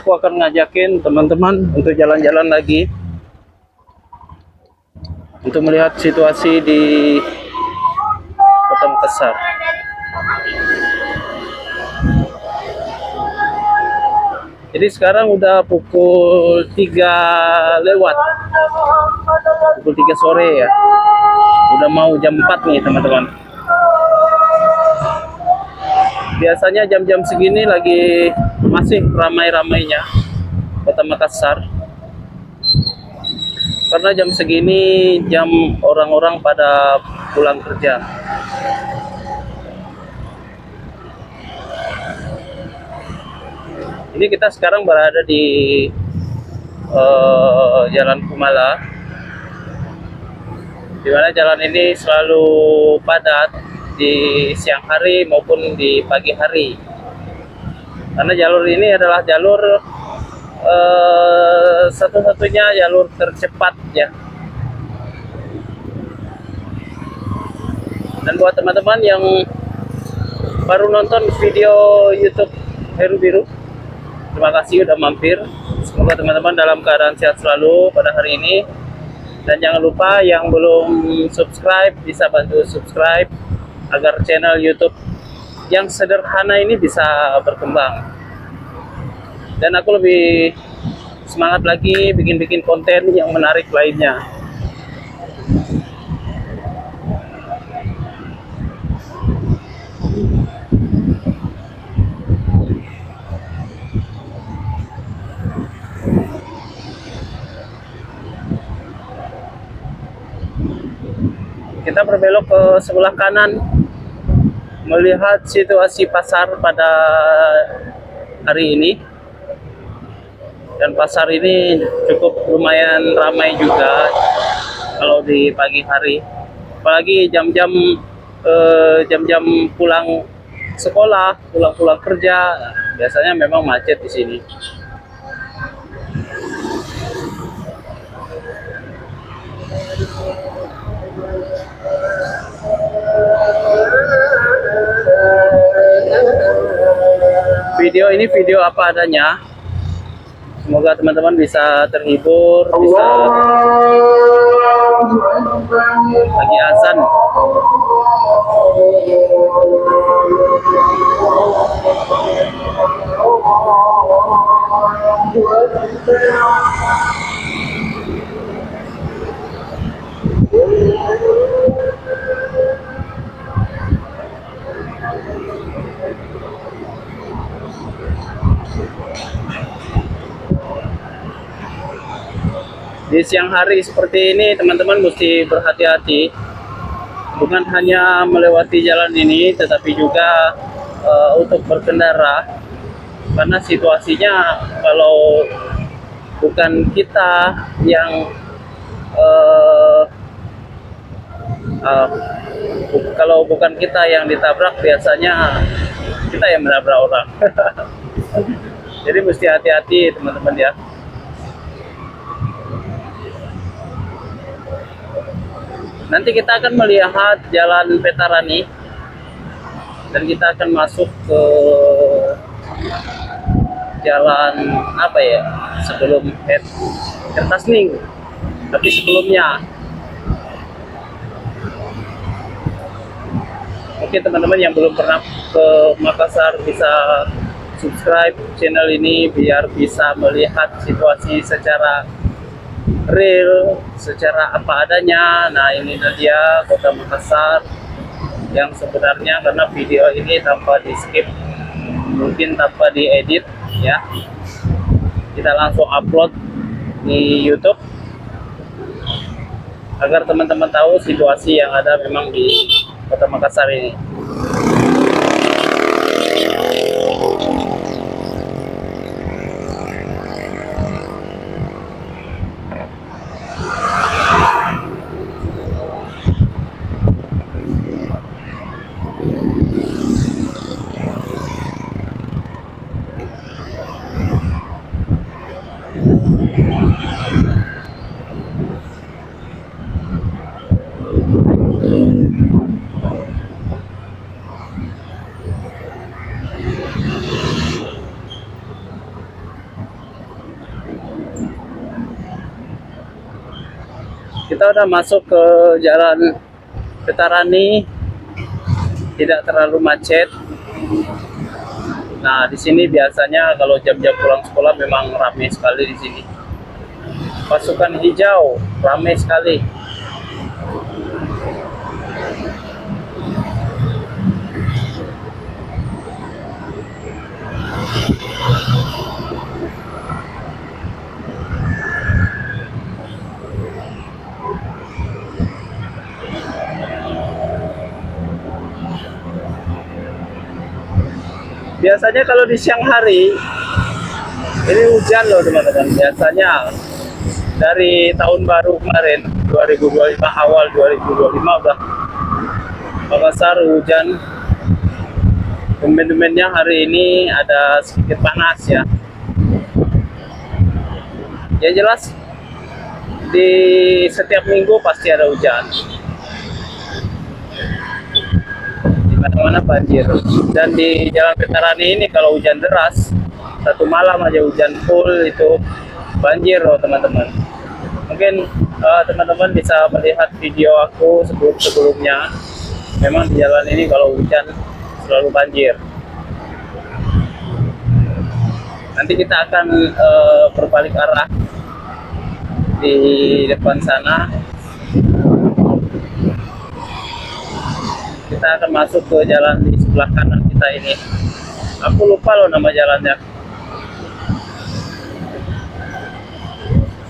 aku akan ngajakin teman-teman untuk jalan-jalan lagi untuk melihat situasi di Kota Makassar. Jadi sekarang udah pukul 3 lewat, pukul 3 sore ya. Udah mau jam 4 nih teman-teman. Biasanya jam-jam segini lagi masih ramai-ramainya Kota Makassar. Karena jam segini jam orang-orang pada pulang kerja. Ini kita sekarang berada di Jalan Kumala, di mana jalan ini selalu padat di siang hari maupun di pagi hari. Karena jalur ini adalah jalur satu-satunya jalur tercepat ya. Dan buat teman-teman yang baru nonton video YouTube Heru Biru, terima kasih udah mampir. Semoga teman-teman dalam keadaan sehat selalu pada hari ini. Dan jangan lupa yang belum subscribe bisa bantu subscribe agar channel YouTube yang sederhana ini bisa berkembang. Dan aku lebih semangat lagi bikin-bikin konten yang menarik lainnya. Kita berbelok ke sebelah kanan melihat situasi pasar pada hari ini. Dan pasar ini cukup lumayan ramai juga kalau di pagi hari. Apalagi jam-jam pulang sekolah, pulang kerja, biasanya memang macet di sini. Video ini video apa adanya. Semoga teman-teman bisa terhibur, bisa lagi azan. Di siang hari seperti ini teman-teman mesti berhati-hati, bukan hanya melewati jalan ini tetapi juga untuk berkendara, karena situasinya kalau bukan kita yang kalau bukan kita yang ditabrak, biasanya kita yang menabrak orang. Jadi mesti hati-hati teman-teman ya. Nanti kita akan melihat jalan Petarani dan kita akan masuk ke jalan apa ya, sebelum Kertasning, tapi sebelumnya mungkin teman-teman yang belum pernah ke Makassar bisa subscribe channel ini biar bisa melihat situasi secara real, secara apa adanya. Nah, ini dia Kota Makassar yang sebenarnya, karena video ini tanpa di skip, mungkin tanpa diedit ya, kita langsung upload di YouTube agar teman-teman tahu situasi yang ada memang di Kota Makassar ini. kita udah masuk ke Jalan Petarani, tidak terlalu macet. Nah, di sini biasanya kalau jam-jam pulang sekolah memang ramai sekali di sini. Pasukan hijau ramai sekali. Biasanya kalau di siang hari ini hujan loh teman-teman. Biasanya dari tahun baru kemarin 2025, awal 2025 udah Makassar hujan. Demen-demennya hari ini ada sedikit panas ya. Yang jelas di setiap minggu pasti ada hujan. Mana-mana banjir. Dan di Jalan Petarani ini kalau hujan deras, satu malam aja hujan full itu banjir loh teman-teman. Mungkin teman-teman bisa melihat video aku sebelumnya. Memang di jalan ini kalau hujan selalu banjir. Nanti kita akan berbalik arah di depan sana. Kita akan masuk ke jalan di sebelah kanan kita ini. Aku lupa loh nama jalannya.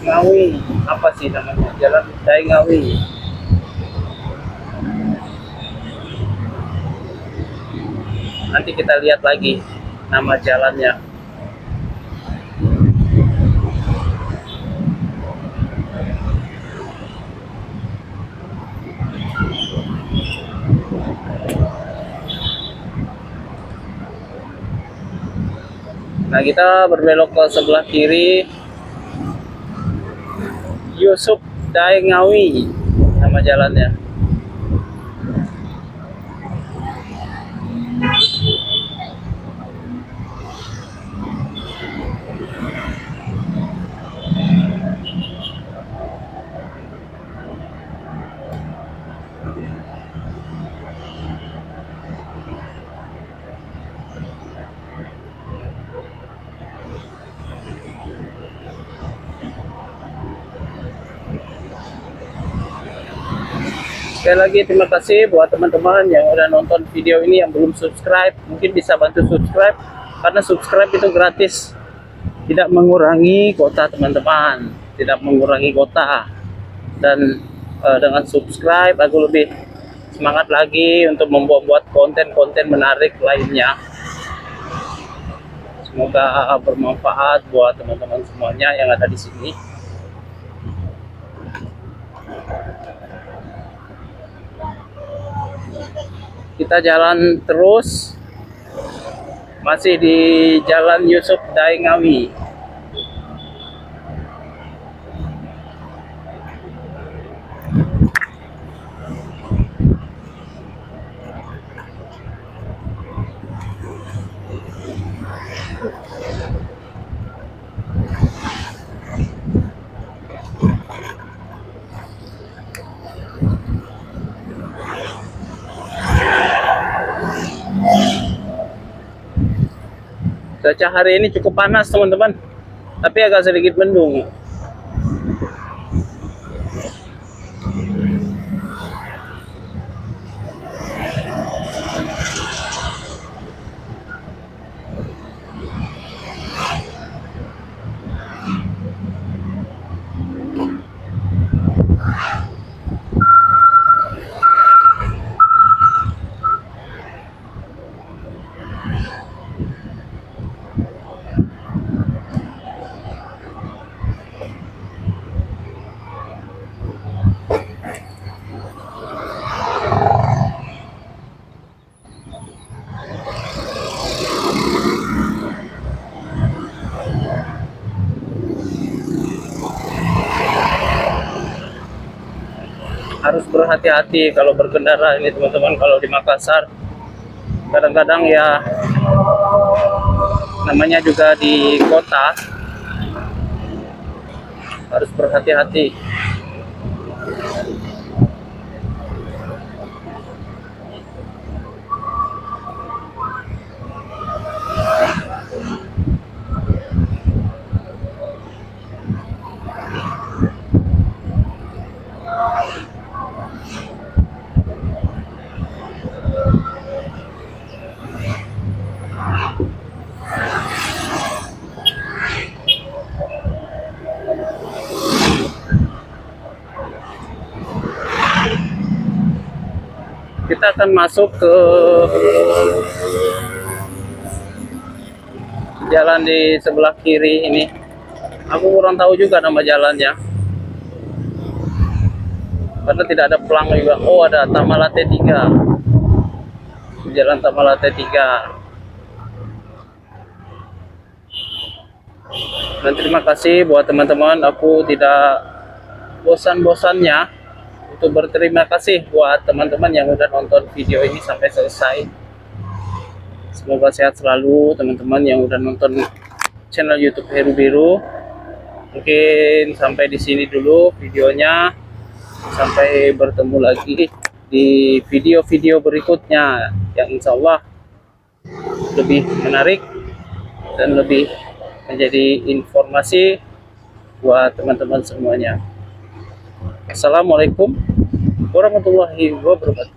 Ngawi, apa sih namanya? Jalan Daeng Ngawi. Nanti kita lihat lagi nama jalannya. Nah, kita berbelok ke sebelah kiri. Yusuf Daeng Ngawi nama jalannya. Sekali lagi terima kasih buat teman-teman yang udah nonton video ini. Yang belum subscribe mungkin bisa bantu subscribe, karena subscribe itu gratis, tidak mengurangi kuota teman-teman, tidak mengurangi kuota. Dan dengan subscribe aku lebih semangat lagi untuk membuat konten-konten menarik lainnya. Semoga bermanfaat buat teman-teman semuanya yang ada di sini. Kita jalan terus, masih di Jalan Yusuf Daeng Ngawi. Cuaca hari ini cukup panas teman-teman, tapi agak sedikit mendung. Harus berhati-hati kalau berkendara ini teman-teman. Kalau di Makassar kadang-kadang ya namanya juga di kota, harus berhati-hati. kita akan masuk ke jalan di sebelah kiri ini. Aku kurang tahu juga nama jalannya, karena tidak ada pelang juga. Oh, ada Tamalate 3, Jalan Tamalate 3. Dan terima kasih buat teman-teman. Aku tidak bosan-bosannya untuk berterima kasih buat teman-teman yang udah nonton video ini sampai selesai. Semoga sehat selalu teman-teman yang udah nonton channel YouTube Heru Biru. Mungkin sampai di sini dulu videonya. Sampai bertemu lagi di video-video berikutnya yang insya Allah lebih menarik dan lebih menjadi informasi buat teman-teman semuanya. Assalamualaikum warahmatullahi wabarakatuh.